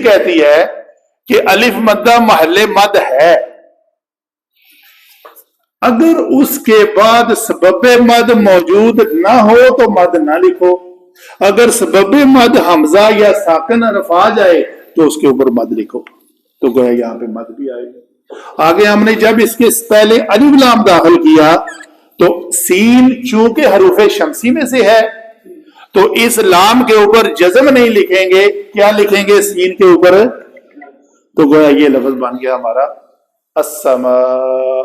کہتی ہے کہ الف مدہ محل مد ہے، اگر اس کے بعد سبب مد موجود نہ ہو تو مد نہ لکھو، اگر سبب مد حمزہ یا ساکن حرف آ جائے تو اس کے اوپر مد لکھو، تو گویا یہاں پہ مد بھی آئے گا۔ آگے ہم نے جب اس کے پہلے الف لام داخل کیا تو سین چونکہ حروف شمسی میں سے ہے تو اس لام کے اوپر جزم نہیں لکھیں گے، کیا لکھیں گے سین کے اوپر؟ تو گویا یہ لفظ بن گیا ہمارا السماء۔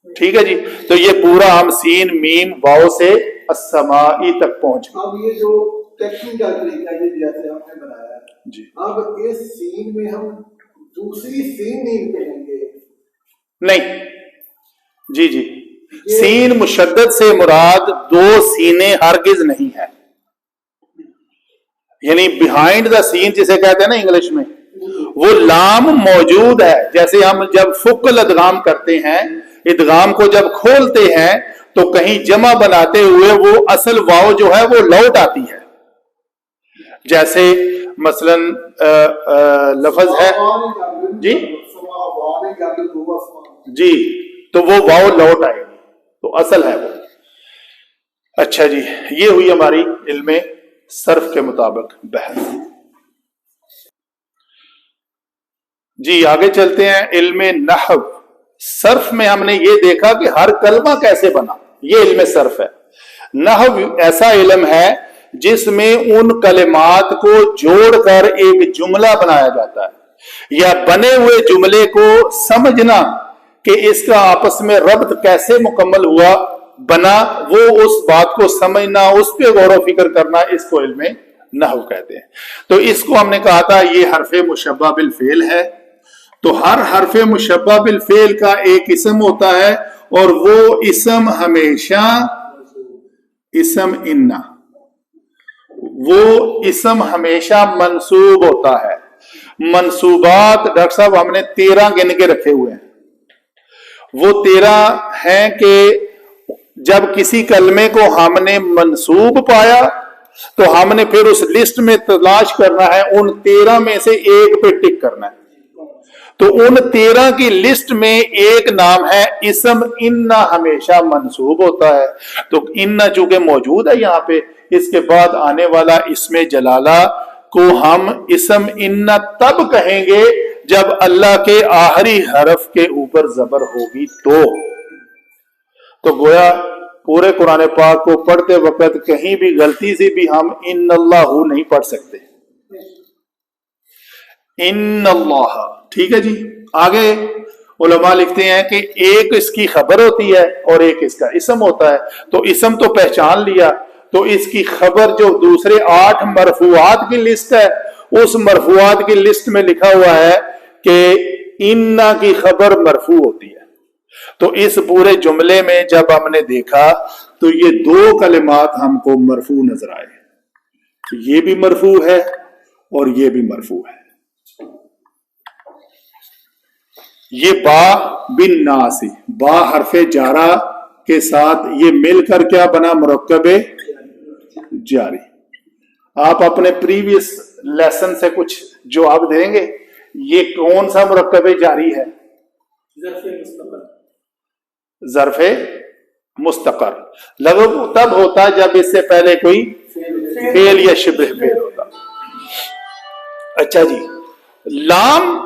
ٹھیک ہے جی، تو یہ پورا ہم سین میم واو سے السماء تک پہنچ گئے۔ اب یہ جو ٹیکنیکل طریقہ ہے جیسے ہم نے بنایا جی، اب اس سین میں ہم دوسری سین نہیں کہیں گے؟ نہیں جی جی، سین مشدد سے مراد دو سینے ہرگز نہیں ہے، یعنی بیہائنڈ دا سین جسے کہتے ہیں نا انگلش میں، وہ لام موجود ہے۔ جیسے ہم جب فقل ادغام کرتے ہیں، ادغام کو جب کھولتے ہیں تو کہیں جمع بناتے ہوئے وہ اصل واو جو ہے وہ لوٹ آتی ہے، جیسے مثلا لفظ ہے جی جی، تو وہ واو لوٹ آئے گی، تو اصل ہے وہ۔ اچھا جی، یہ ہوئی ہماری علم صرف کے مطابق بحث۔ جی آگے چلتے ہیں علم نحو۔ صرف میں ہم نے یہ دیکھا کہ ہر کلمہ کیسے بنا، یہ علم صرف ہے۔ نحو ایسا علم ہے جس میں ان کلمات کو جوڑ کر ایک جملہ بنایا جاتا ہے، یا بنے ہوئے جملے کو سمجھنا کہ اس کا آپس میں ربط کیسے مکمل ہوا بنا، وہ اس بات کو سمجھنا، اس پہ غور و فکر کرنا، اس کو علم نحو کہتے ہیں۔ تو اس کو ہم نے کہا تھا یہ حرف مشبہ بالفعل ہے، تو ہر حرف مشبہ بالفعل کا ایک اسم ہوتا ہے، اور وہ اسم ہمیشہ اسم انہ، وہ اسم ہمیشہ منصوب ہوتا ہے۔ منصوبات ڈاکٹر صاحب ہم نے 13 گن کے رکھے ہوئے ہیں، وہ 13 ہیں کہ جب کسی کلمے کو ہم نے منصوب پایا تو ہم نے پھر اس لسٹ میں تلاش کرنا ہے، ان 13 میں سے ایک پہ ٹک کرنا ہے۔ تو ان 13 کی لسٹ میں ایک نام ہے اسم انہ، ہمیشہ منصوب ہوتا ہے۔ تو انہ چونکہ موجود ہے یہاں پہ، اس کے بعد آنے والا اسم جلالہ کو ہم اسم انہ تب کہیں گے جب اللہ کے آخری حرف کے اوپر زبر ہوگی تو گویا پورے قرآن پاک کو پڑھتے وقت کہیں بھی غلطی سے بھی ہم ان اللہ نہیں پڑھ سکتے، ان اللہ۔ ٹھیک ہے جی، آگے علماء لکھتے ہیں کہ ایک اس کی خبر ہوتی ہے اور ایک اس کا اسم ہوتا ہے۔ تو اسم تو پہچان لیا، تو اس کی خبر جو دوسرے 8 مرفوعات کی لسٹ ہے، اس مرفوعات کی لسٹ میں لکھا ہوا ہے کہ انہ کی خبر مرفوع ہوتی ہے۔ تو اس پورے جملے میں جب ہم نے دیکھا تو یہ 2 کلمات ہم کو مرفوع نظر آئے، یہ بھی مرفوع ہے اور یہ بھی مرفوع ہے۔ یہ با بن ناسی، با حرف جارہ کے ساتھ یہ مل کر کیا بنا؟ مرکب جاری۔ آپ اپنے پریویس لیسن سے کچھ جواب دیں گے، یہ کون سا مرکب جاری ہے؟ ظرف مستقر۔ لفظ تب ہوتا جب اس سے پہلے کوئی فعل یا شبہ فعل ہوتا۔ اچھا جی، لام،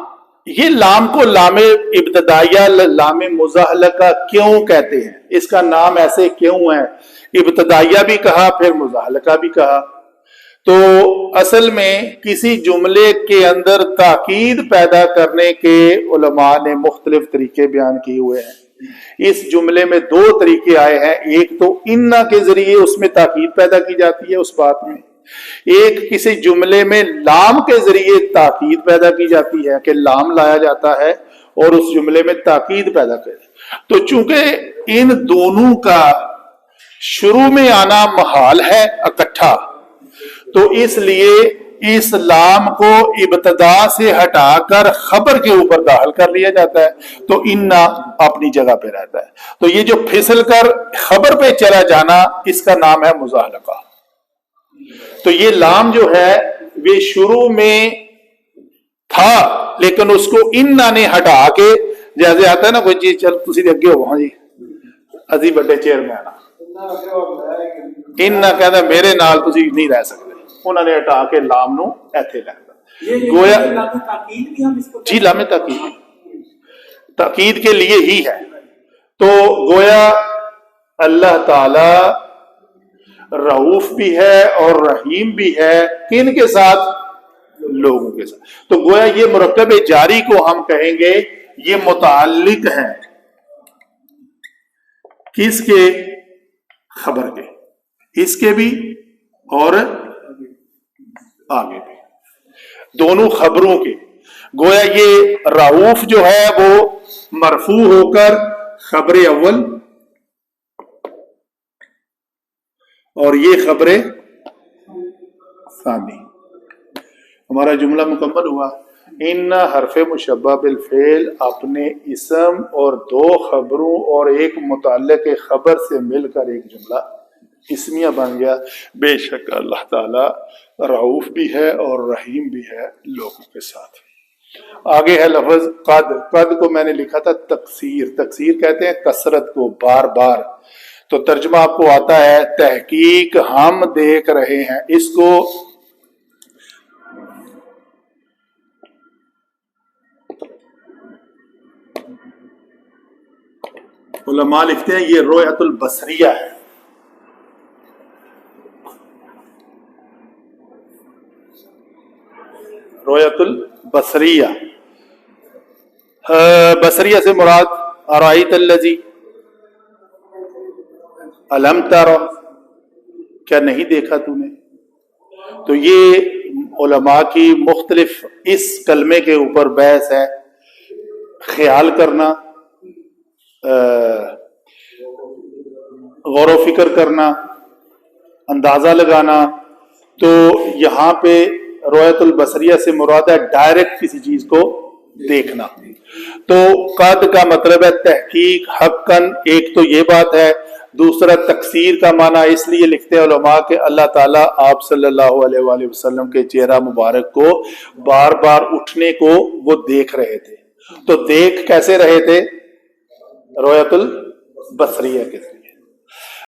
یہ لام کو لام ابتدائیہ، لام مزاحلقہ کیوں کہتے ہیں؟ اس کا نام ایسے کیوں ہے؟ ابتدائیہ بھی کہا، پھر مزاحلقہ بھی کہا۔ تو اصل میں کسی جملے کے اندر تاکید پیدا کرنے کے علماء نے مختلف طریقے بیان کیے ہوئے ہیں۔ اس جملے میں 2 طریقے آئے ہیں، ایک تو انہ کے ذریعے اس میں تاکید پیدا کی جاتی ہے اس بات میں، ایک کسی جملے میں لام کے ذریعے تاکید پیدا کی جاتی ہے کہ لام لایا جاتا ہے اور اس جملے میں تاکید پیدا کرے۔ تو چونکہ ان دونوں کا شروع میں آنا محال ہے اکٹھا، تو اس لیے اس لام کو ابتدا سے ہٹا کر خبر کے اوپر داخل کر لیا جاتا ہے، تو انہ اپنی جگہ پہ رہتا ہے۔ تو یہ جو پھسل کر خبر پہ چلا جانا، اس کا نام ہے مزاحلقہ۔ تو یہ لام جو ہے یہ شروع میں تھا لیکن اس کو اننا نے ہٹا کے، جیسے آتا ہے نا کوئی چیز، چل تسی اگے ہو ہاں جی ازی بڑے چیئرمین اننا کہتا میرے نال تسی نہیں رہ سکتے، انہوں نے ہٹا کے لام نو ایتھے لکھتا گویا جی لام تاکید کے لیے ہی ہے۔ تو گویا اللہ تعالی رؤوف بھی ہے اور رحیم بھی ہے، کن کے ساتھ؟ لوگوں کے ساتھ۔ تو گویا یہ مرکب جاری کو ہم کہیں گے یہ متعلق ہے کس کے؟ خبر کے، اس کے بھی اور آگے بھی، دونوں خبروں کے۔ گویا یہ رؤوف جو ہے وہ مرفوع ہو کر خبر اول اور یہ خبر ثانی۔ ہمارا جملہ مکمل ہوا۔ ان حرف مشبہ بالفعل اپنے اسم اور دو خبروں اور ایک متعلق خبر سے مل کر ایک جملہ اسمیہ بن گیا۔ بے شک اللہ تعالی رؤوف بھی ہے اور رحیم بھی ہے لوگوں کے ساتھ۔ آگے ہے لفظ قد۔ قد کو میں نے لکھا تھا تکثیر، تکثیر کہتے ہیں کثرت کو، بار بار۔ تو ترجمہ آپ کو آتا ہے تحقیق ہم دیکھ رہے ہیں۔ اس کو علماء لکھتے ہیں یہ رؤیت البصریہ ہے۔ رؤیت البصریہ، بصریہ سے مراد ارائیت الذی الم تر، کیا نہیں دیکھا تو نے؟ تو یہ علماء کی مختلف اس کلمے کے اوپر بحث ہے، خیال کرنا، غور و فکر کرنا، اندازہ لگانا۔ تو یہاں پہ رؤیت البصریہ سے مراد ہے ڈائریکٹ کسی چیز کو دیکھنا۔ تو قد کا مطلب ہے تحقیق، حقاً، ایک تو یہ بات ہے۔ دوسرا تکثیر کا معنی اس لیے لکھتے ہیں علماء کہ اللہ تعالیٰ آپ صلی اللہ علیہ وآلہ وسلم کے چہرہ مبارک کو بار بار اٹھنے کو وہ دیکھ رہے تھے۔ تو دیکھ کیسے رہے تھے؟ رؤیت البصریہ کے ذریعے۔